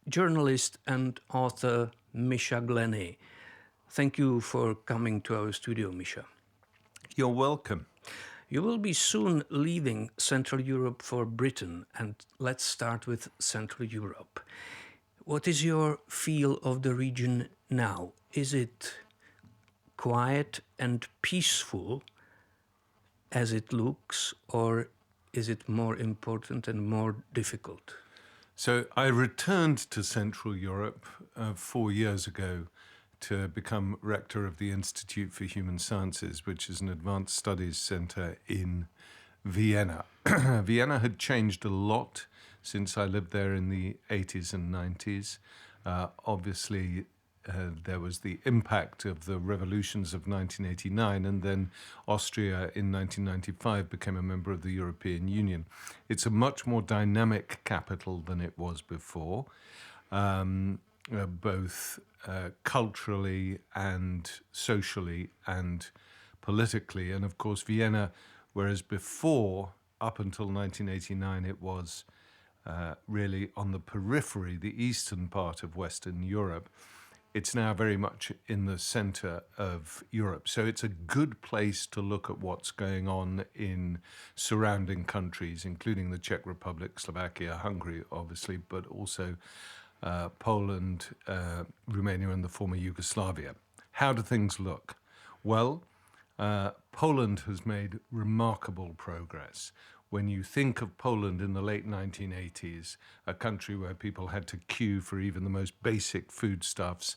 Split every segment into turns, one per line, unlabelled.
journalist and author Misha Glenny. Thank you for coming to our studio, Misha.
You're welcome.
You will be soon leaving Central Europe for Britain, and let's start with Central Europe. What is your feel of the region now? Is it quiet and peaceful as it looks, or is it more important and more difficult?
So I returned to Central Europe 4 years ago to become rector of the Institute for Human Sciences, which is an advanced studies center in Vienna. Vienna had changed a lot since I lived there in the 80s and 90s. Obviously, there was the impact of the revolutions of 1989, and then Austria in 1995 became a member of the European Union. It's a much more dynamic capital than it was before, both culturally and socially and politically. And of course, Vienna, whereas before, up until 1989, it was really on the periphery, the eastern part of Western Europe, it's now very much in the center of Europe. So it's a good place to look at what's going on in surrounding countries, including the Czech Republic, Slovakia, Hungary, obviously, but also Poland, Romania, and the former Yugoslavia. How do things look? Well, Poland has made remarkable progress. When you think of Poland in the late 1980s, a country where people had to queue for even the most basic foodstuffs,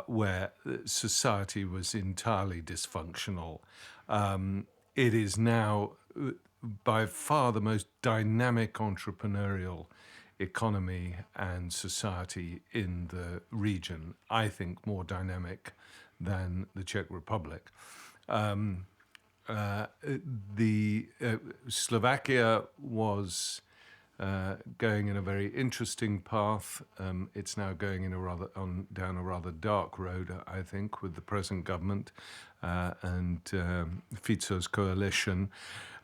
where society was entirely dysfunctional, it is now by far the most dynamic entrepreneurial economy and society in the region. I think more dynamic than the Czech Republic. Slovakia was going in a very interesting path. It's now going in down a rather dark road, I think, with the present government and Fico's coalition.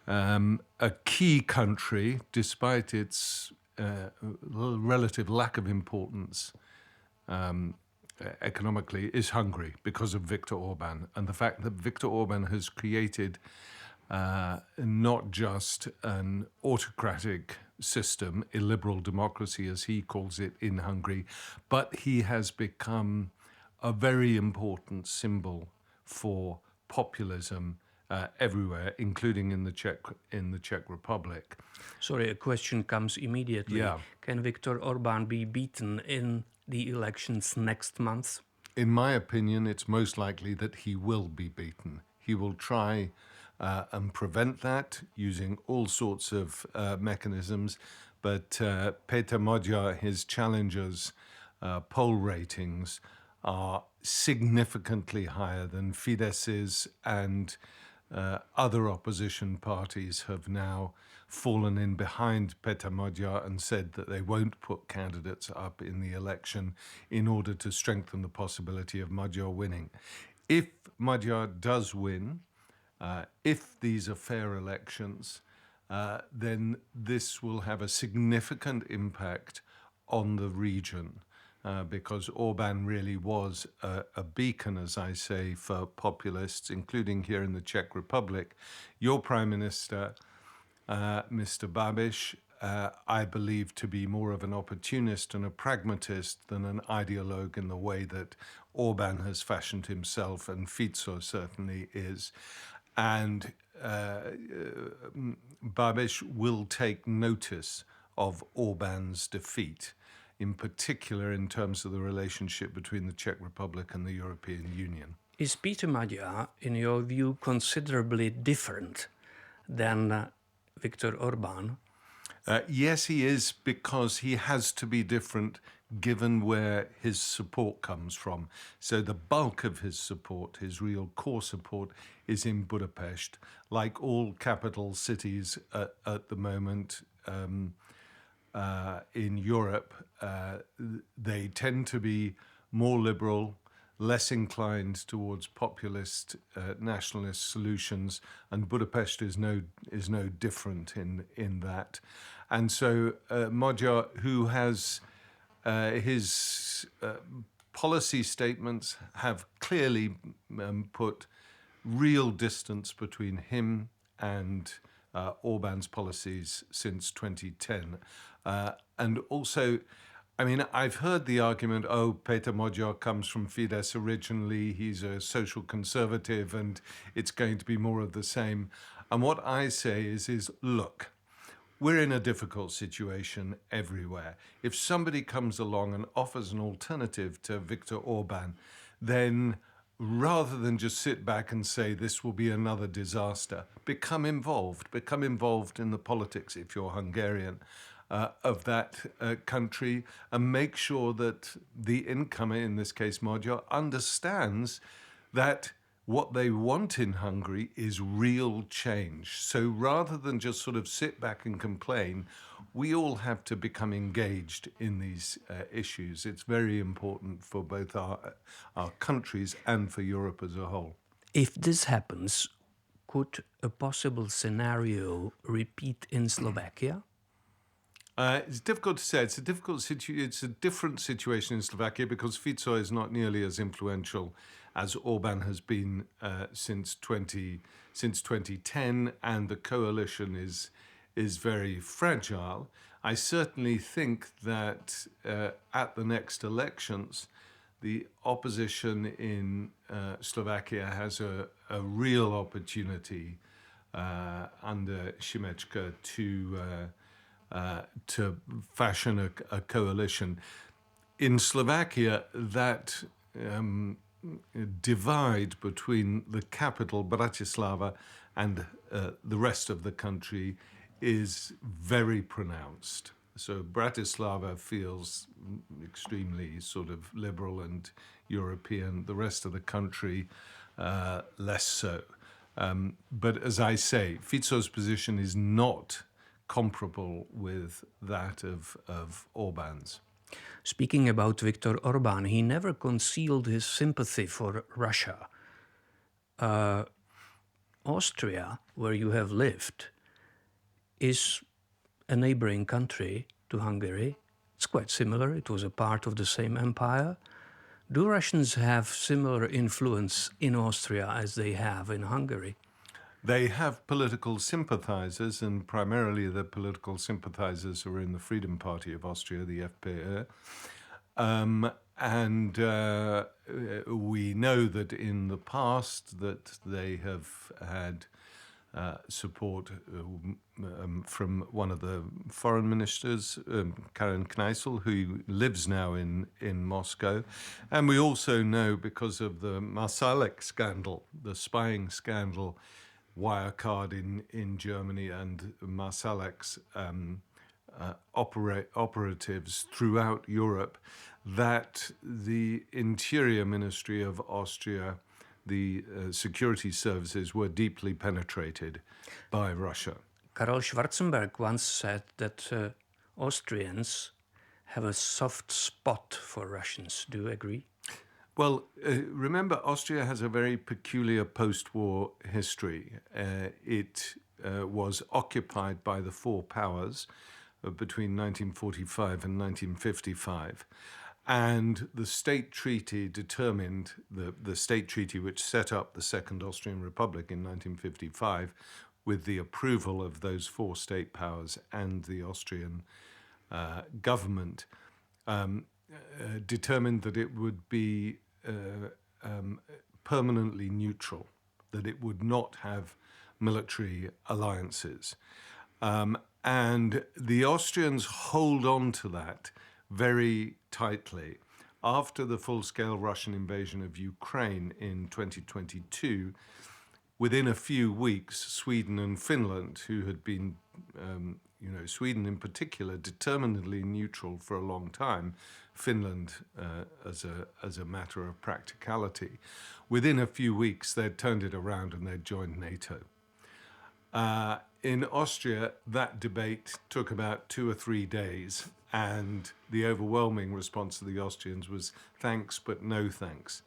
A key country, despite its relative lack of importance economically, is Hungary because of Viktor Orbán, and the fact that Viktor Orbán has created not just an autocratic system, illiberal democracy as he calls it in Hungary, but he has become a very important symbol for populism everywhere, including in the Czech Republic.
Sorry, a question comes immediately.
Yeah.
Can Viktor Orbán be beaten in the elections next month?
In my opinion, it's most likely that he will be beaten. He will try and prevent that using all sorts of mechanisms, but Péter Magyar, his challengers' poll ratings are significantly higher than Fidesz's, and other opposition parties have now fallen in behind Péter Magyar and said that they won't put candidates up in the election in order to strengthen the possibility of Magyar winning. If Magyar does win, if these are fair elections, then this will have a significant impact on the region. Because Orbán really was a beacon, as I say, for populists, including here in the Czech Republic. Your Prime Minister, Mr. Babiš, I believe to be more of an opportunist and a pragmatist than an ideologue in the way that Orbán has fashioned himself, and Fico certainly is. And Babiš will take notice of Orbán's defeat, in particular in terms of the relationship between the Czech Republic and the European Union.
Is Péter Magyar, in your view, considerably different than Viktor Orbán?
Yes, he is, because he has to be different given where his support comes from. So the bulk of his support, his real core support, is in Budapest. Like all capital cities at the moment, in Europe, they tend to be more liberal, less inclined towards populist, nationalist solutions, and Budapest is no different in that. And so Magyar, who has his policy statements have clearly put real distance between him and Orbán's policies since 2010. And also, I mean, I've heard the argument, oh, Péter Magyar comes from Fidesz originally, he's a social conservative, and it's going to be more of the same. And what I say is look, we're in a difficult situation everywhere. If somebody comes along and offers an alternative to Viktor Orbán, then rather than just sit back and say this will be another disaster, become involved in the politics, if you're Hungarian, of that country, and make sure that the incomer, in this case Magyar, understands that what they want in Hungary is real change. So rather than just sort of sit back and complain, we all have to become engaged in these issues. It's very important for both our countries and for Europe as a whole.
If this happens, could a possible scenario repeat in Slovakia?
It's difficult to say. It's a different situation in Slovakia because Fico is not nearly as influential as Orbán has been since 2010, and the coalition is very fragile. I certainly think that at the next elections, the opposition in Slovakia has a real opportunity under Šimečka to fashion a coalition. In Slovakia, that divide between the capital, Bratislava, and the rest of the country is very pronounced. So Bratislava feels extremely sort of liberal and European, the rest of the country less so. But as I say, Fico's position is not comparable with that of Orbán's.
Speaking about Viktor Orbán, he never concealed his sympathy for Russia. Austria, where you have lived, is a neighboring country to Hungary. It's quite similar. It was a part of the same empire. Do Russians have similar influence in Austria as they have in Hungary?
They have political sympathizers, and primarily the political sympathizers are in the Freedom Party of Austria, the FPÖ. And we know that in the past that they have had support from one of the foreign ministers, Karen Kneissl, who lives now in Moscow. And we also know, because of the Masalek scandal, the spying scandal, Wirecard in Germany, and Masalek's operatives throughout Europe, that the Interior Ministry of Austria, the security services, were deeply penetrated by Russia.
Karel Schwarzenberg once said that Austrians have a soft spot for Russians. Do you agree?
Well, remember, Austria has a very peculiar post-war history. It was occupied by the four powers between 1945 and 1955. And the state treaty determined, the state treaty which set up the Second Austrian Republic in 1955, with the approval of those four state powers and the Austrian government, determined that it would be permanently neutral, that it would not have military alliances. And the Austrians hold on to that very tightly. After the full-scale Russian invasion of Ukraine in 2022, within a few weeks, Sweden and Finland, who had been, Sweden in particular, determinedly neutral for a long time, Finland as a matter of practicality, within a few weeks they'd turned it around and they'd joined NATO. In Austria, that debate took about 2 or 3 days, and the overwhelming response of the Austrians was thanks, but no thanks.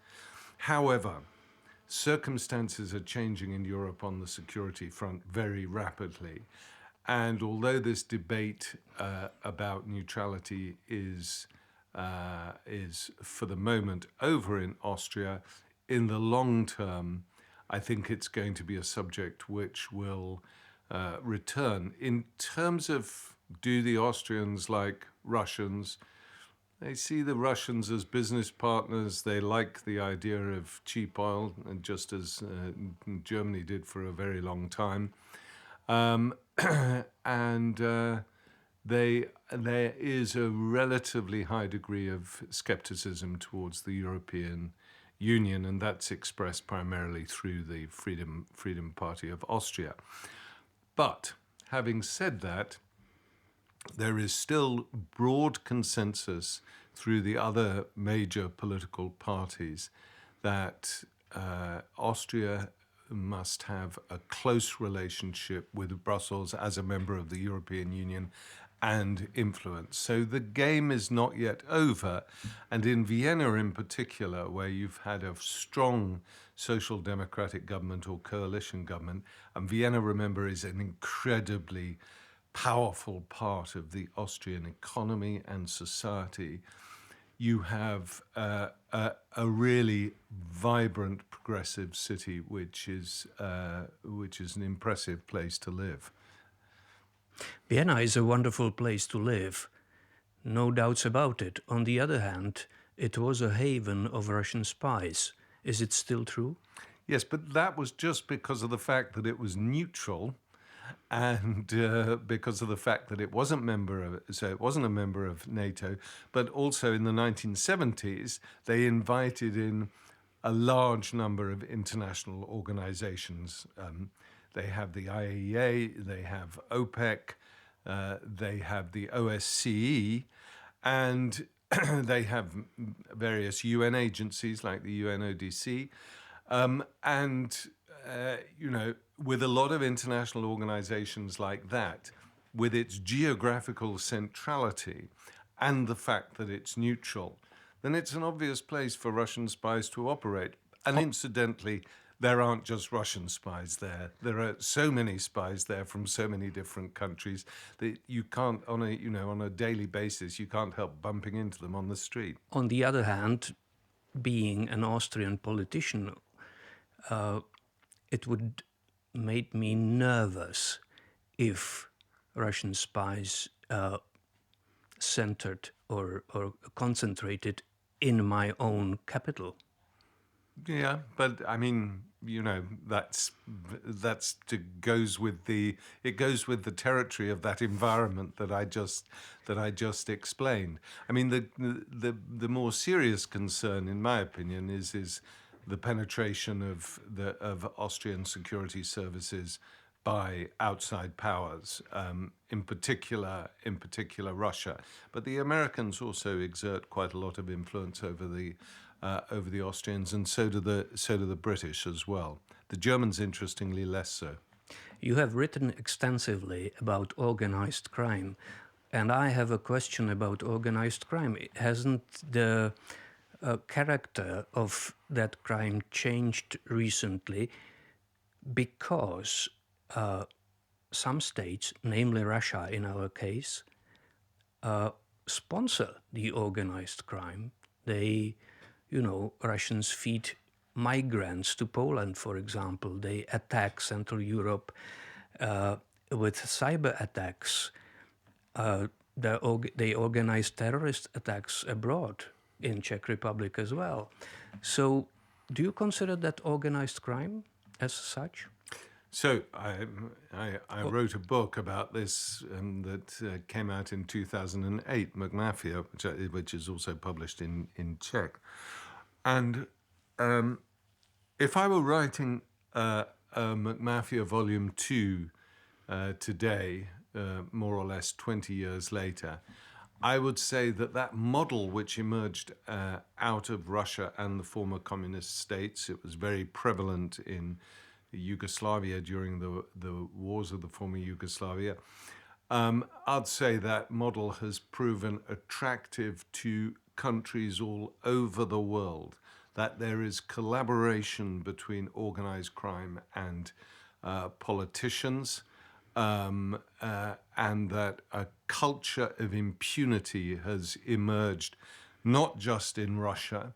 However, circumstances are changing in Europe on the security front very rapidly. And although this debate about neutrality is is for the moment over in Austria. In the long term, I think it's going to be a subject which will return. In terms of, do the Austrians like Russians? They see the Russians as business partners. They like the idea of cheap oil, and just as Germany did for a very long time. There is a relatively high degree of skepticism towards the European Union, and that's expressed primarily through the Freedom Party of Austria. But having said that, there is still broad consensus through the other major political parties that Austria must have a close relationship with Brussels as a member of the European Union and influence. So the game is not yet over. And in Vienna in particular, where you've had a strong social democratic government or coalition government, and Vienna, remember, is an incredibly powerful part of the Austrian economy and society, you have a really vibrant, progressive city, which is an impressive place to live.
Vienna is a wonderful place to live, no doubts about it. On the other hand, it was a haven of Russian spies. Is it still true?
Yes, but that was just because of the fact that it was neutral, and because of the fact that it wasn't a member of NATO, but also in the 1970s, they invited in a large number of international organizations. They have the IAEA, they have OPEC, they have the OSCE, and they have various UN agencies like the UNODC, with a lot of international organizations like that, with its geographical centrality and the fact that it's neutral, then it's an obvious place for Russian spies to operate. And incidentally, there aren't just Russian spies there. There are so many spies there from so many different countries that you can't, on a daily basis, you can't help bumping into them on the street.
On the other hand, being an Austrian politician, it would make me nervous if Russian spies centered or concentrated in my own capital.
Yeah, but I mean, that's goes with the territory of that environment that I just explained. I mean, the more serious concern, in my opinion, is the penetration of Austrian security services by outside powers, in particular Russia. But the Americans also exert quite a lot of influence over the Austrians, and so do the British as well. The Germans, interestingly, less so.
You have written extensively about organized crime, and I have a question about organized crime. Hasn't the character of that crime changed recently because some states, namely Russia in our case, sponsor the organized crime? Russians feed migrants to Poland, for example. They attack Central Europe with cyber attacks. They organize terrorist attacks abroad, in Czech Republic as well. So do you consider that organized crime as such?
So I wrote a book about this that came out in 2008, McMafia, which is also published in Czech. And if I were writing a McMafia Volume 2 today, more or less 20 years later, I would say that model which emerged out of Russia and the former communist states, it was very prevalent in Yugoslavia during the wars of the former Yugoslavia. I'd say that model has proven attractive to countries all over the world, that there is collaboration between organized crime and politicians. and that a culture of impunity has emerged, not just in Russia,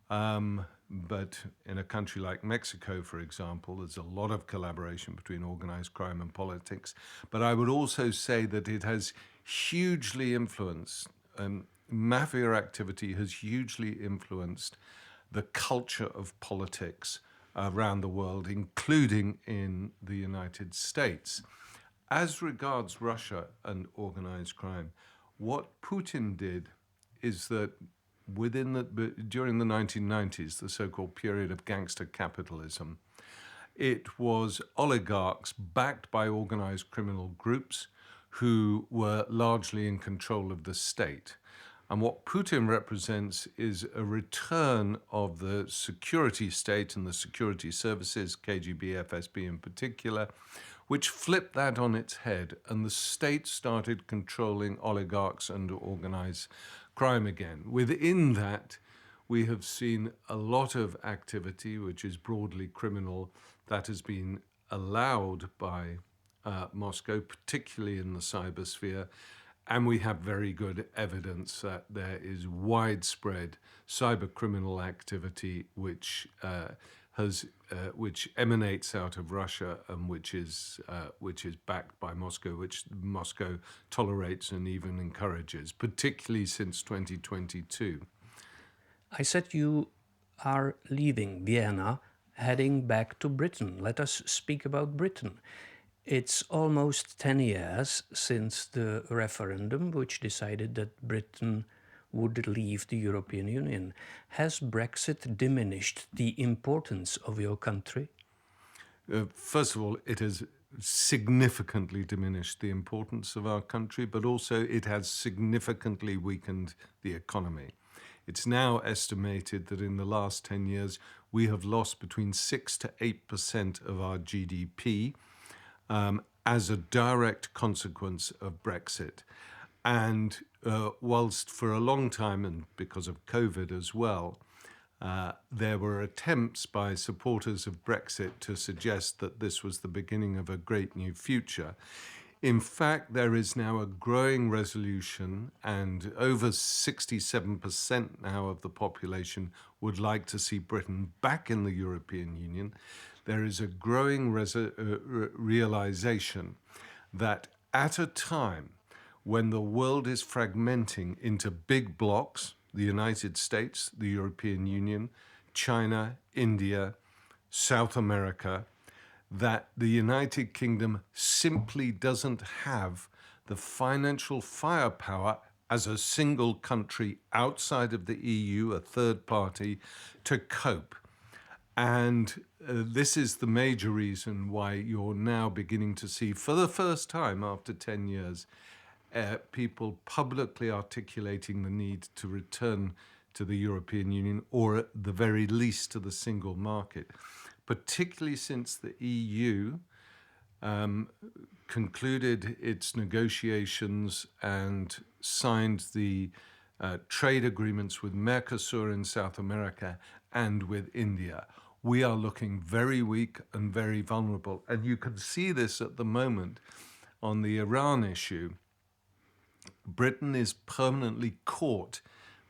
but in a country like Mexico, for example. There's a lot of collaboration between organized crime and politics. But I would also say that it has hugely influenced, mafia activity has hugely influenced the culture of politics around the world, including in the United States. As regards Russia and organized crime, what Putin did is that during the 1990s, the so-called period of gangster capitalism, it was oligarchs backed by organized criminal groups who were largely in control of the state. And what Putin represents is a return of the security state and the security services, KGB, FSB in particular, which flipped that on its head, and the state started controlling oligarchs and organized crime again. Within that, we have seen a lot of activity, which is broadly criminal, that has been allowed by Moscow, particularly in the cybersphere. And we have very good evidence that there is widespread cybercriminal activity which emanates out of Russia and which is backed by Moscow, which Moscow tolerates and even encourages, particularly since 2022.
I said you are leaving Vienna, heading back to Britain. Let us speak about Britain. It's almost 10 years since the referendum which decided that Britain would leave the European Union. Has Brexit diminished the importance of your country?
First of all, it has significantly diminished the importance of our country, but also it has significantly weakened the economy. It's now estimated that in the last 10 years, we have lost between 6 to 8% of our GDP as a direct consequence of Brexit. And whilst for a long time, and because of COVID as well, there were attempts by supporters of Brexit to suggest that this was the beginning of a great new future. In fact, there is now a growing resolution, and over 67% now of the population would like to see Britain back in the European Union. There is a growing realization that at a time when the world is fragmenting into big blocs, the United States, the European Union, China, India, South America, that the United Kingdom simply doesn't have the financial firepower as a single country outside of the EU, a third party, to cope. And this is the major reason why you're now beginning to see, for the first time after 10 years, people publicly articulating the need to return to the European Union, or at the very least to the single market, particularly since the EU concluded its negotiations and signed the trade agreements with Mercosur in South America and with India. We are looking very weak and very vulnerable. And you can see this at the moment on the Iran issue. Britain is permanently caught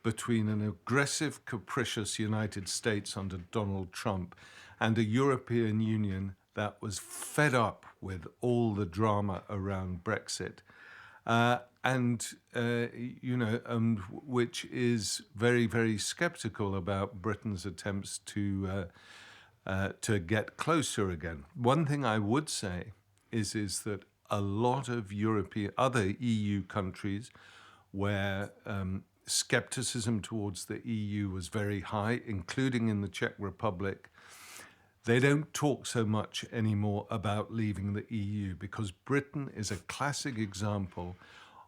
between an aggressive, capricious United States under Donald Trump and a European Union that was fed up with all the drama around Brexit, which is very, very skeptical about Britain's attempts to get closer again. One thing I would say is that a lot of other EU countries where skepticism towards the EU was very high, including in the Czech Republic, they don't talk so much anymore about leaving the EU because Britain is a classic example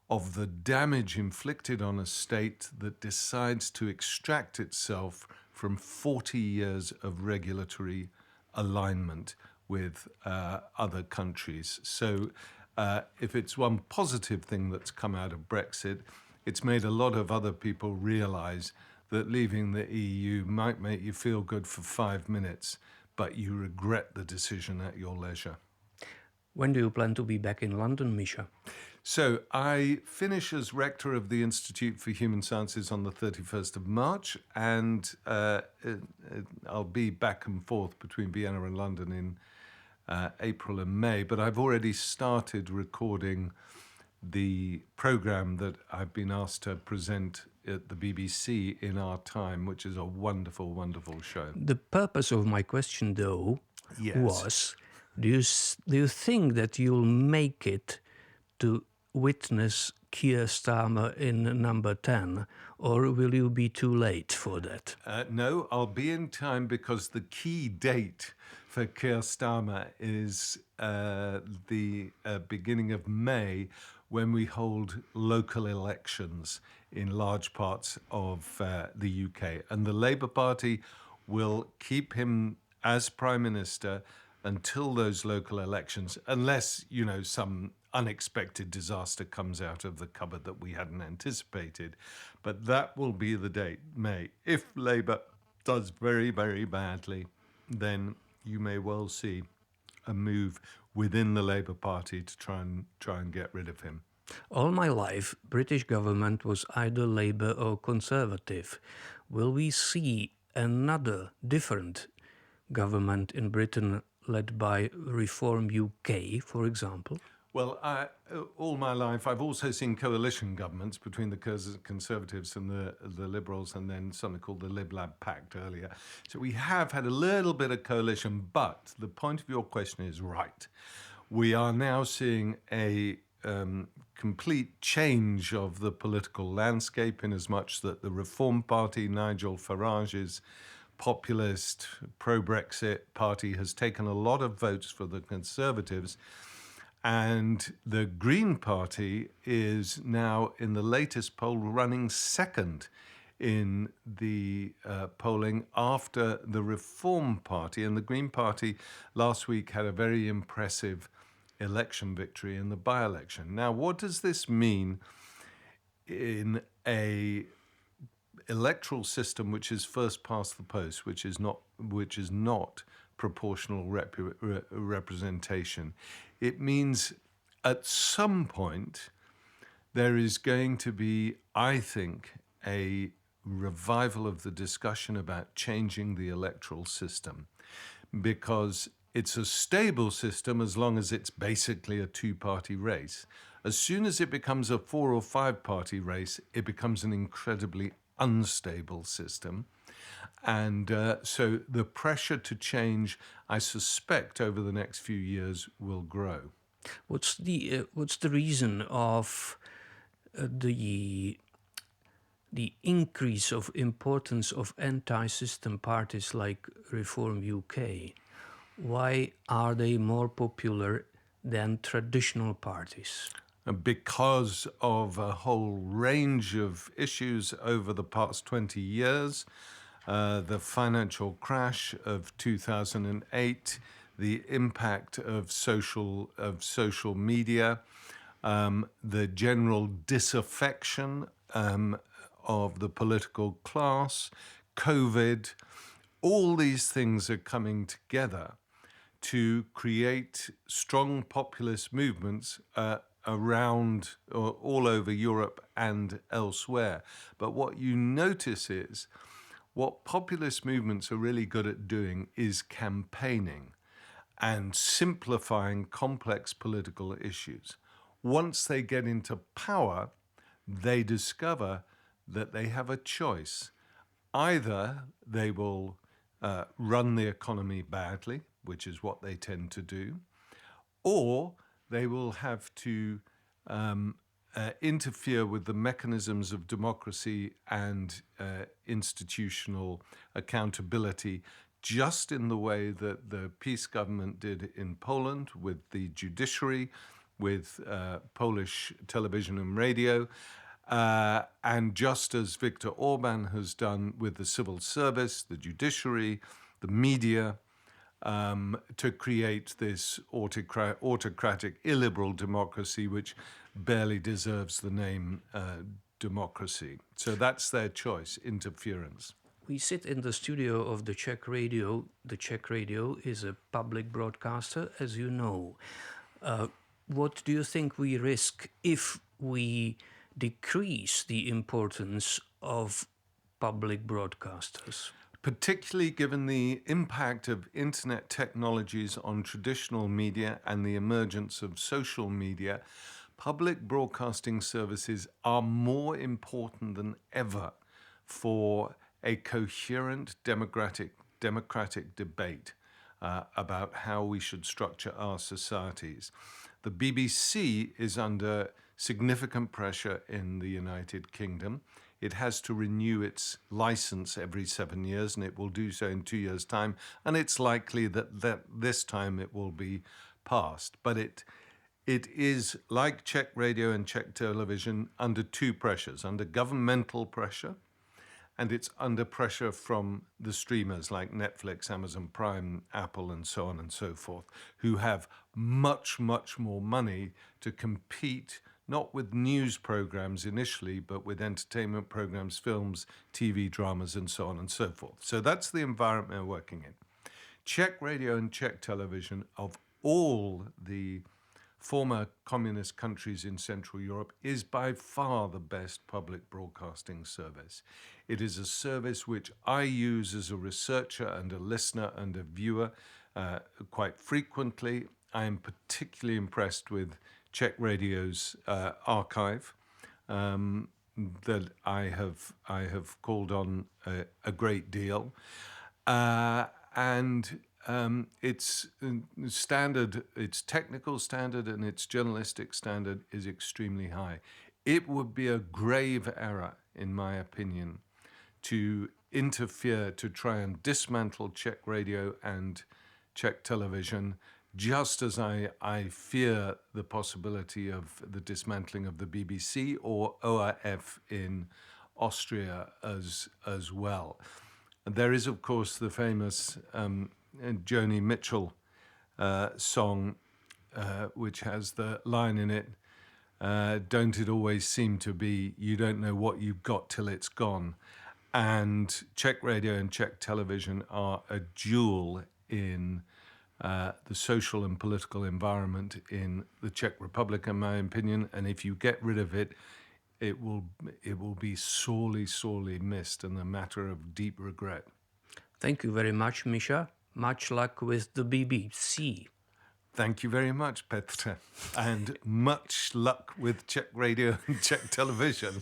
of the damage inflicted on a state that decides to extract itself from 40 years of regulatory alignment with other countries. So if it's one positive thing that's come out of Brexit, it's made a lot of other people realize that leaving the EU might make you feel good for 5 minutes, but you regret the decision at your leisure.
When do you plan to be back in London, Misha?
So I finish as rector of the Institute for Human Sciences on the 31st of March, and I'll be back and forth between Vienna and London in April and May. But I've already started recording the program that I've been asked to present at the BBC in our time, which is a wonderful, wonderful show.
The purpose of my question, though,
Yes.
was, do you think that you'll make it to witness Keir Starmer in number 10, or will you be too late for that?
No, I'll be in time because the key date for Keir Starmer is the beginning of May, when we hold local elections in large parts of the UK. And the Labour Party will keep him as Prime Minister until those local elections, unless, you know, some unexpected disaster comes out of the cupboard that we hadn't anticipated. But that will be the date, May. If Labour does very, very badly, then you may well see a move within the Labour Party to try and get rid of him.
All my life, British government was either Labour or Conservative. Will we see another different government in Britain led by Reform UK, for example?
Well, all my life, I've also seen coalition governments between the Conservatives and the Liberals, and then something called the Lib-Lab Pact earlier. So we have had a little bit of coalition, but the point of your question is right. We are now seeing a complete change of the political landscape, in as much that the Reform Party, Nigel Farage's populist, pro-Brexit party, has taken a lot of votes for the Conservatives. And the Green Party is now, in the latest poll, running second in the polling after the Reform Party. And the Green Party last week had a very impressive election victory in the by-election. Now, what does this mean in a electoral system which is first past the post, which is not proportional representation? It means at some point there is going to be, I think, a revival of the discussion about changing the electoral system, because it's a stable system as long as it's basically a two-party race. As soon as it becomes a 4 or 5-party race, it becomes an incredibly unstable system. And so the pressure to change, I suspect, over the next few years will grow.
What's the reason of the increase of importance of anti-system parties like Reform UK? Why are they more popular than traditional parties?
Because of a whole range of issues over the past 20 years. The financial crash of 2008, the impact of social media, the general disaffection of the political class, COVID, all these things are coming together to create strong populist movements around all over Europe and elsewhere. But what you notice is, what populist movements are really good at doing is campaigning and simplifying complex political issues. Once they get into power, they discover that they have a choice. Either they will run the economy badly, which is what they tend to do, or they will have to interfere with the mechanisms of democracy and institutional accountability, just in the way that the PiS government did in Poland with the judiciary, with Polish television and radio, and just as Viktor Orbán has done with the civil service, the judiciary, the media, to create this autocratic, illiberal democracy which barely deserves the name democracy. So that's their choice, interference.
We sit in the studio of the Czech radio. The Czech radio is a public broadcaster, as you know. What do you think we risk if we decrease the importance of public broadcasters?
Particularly given the impact of internet technologies on traditional media and the emergence of social media, public broadcasting services are more important than ever for a coherent democratic debate about how we should structure our societies. The BBC is under significant pressure in the United Kingdom. It has to renew its license every 7 years, and it will do so in 2 years' time. And it's likely that this time it will be passed. But it is, like Czech radio and Czech television, under two pressures: under governmental pressure, and it's under pressure from the streamers like Netflix, Amazon Prime, Apple, and so on and so forth, who have much, much more money to compete, not with news programs initially, but with entertainment programs, films, TV dramas, and so on and so forth. So that's the environment we're working in. Czech radio and Czech television, of all the former communist countries in Central Europe, is by far the best public broadcasting service. It is a service which I use as a researcher and a listener and a viewer quite frequently. I am particularly impressed with Czech radio's archive that I have called on a great deal, and its standard, its technical standard and its journalistic standard is extremely high. It would be a grave error, in my opinion, to interfere, to try and dismantle Czech radio and Czech television, just as I fear the possibility of the dismantling of the BBC or ORF in Austria as well. There is, of course, the famous Joni Mitchell song, which has the line in it, don't it always seem to be, you don't know what you've got till it's gone. And Czech radio and Czech television are a jewel in the social and political environment in the Czech Republic, in my opinion. And if you get rid of it, it will be sorely, sorely missed, and a matter of deep regret.
Thank you very much, Misha. Much luck with the BBC.
Thank you very much, Petře. And much luck with Czech radio and Czech television.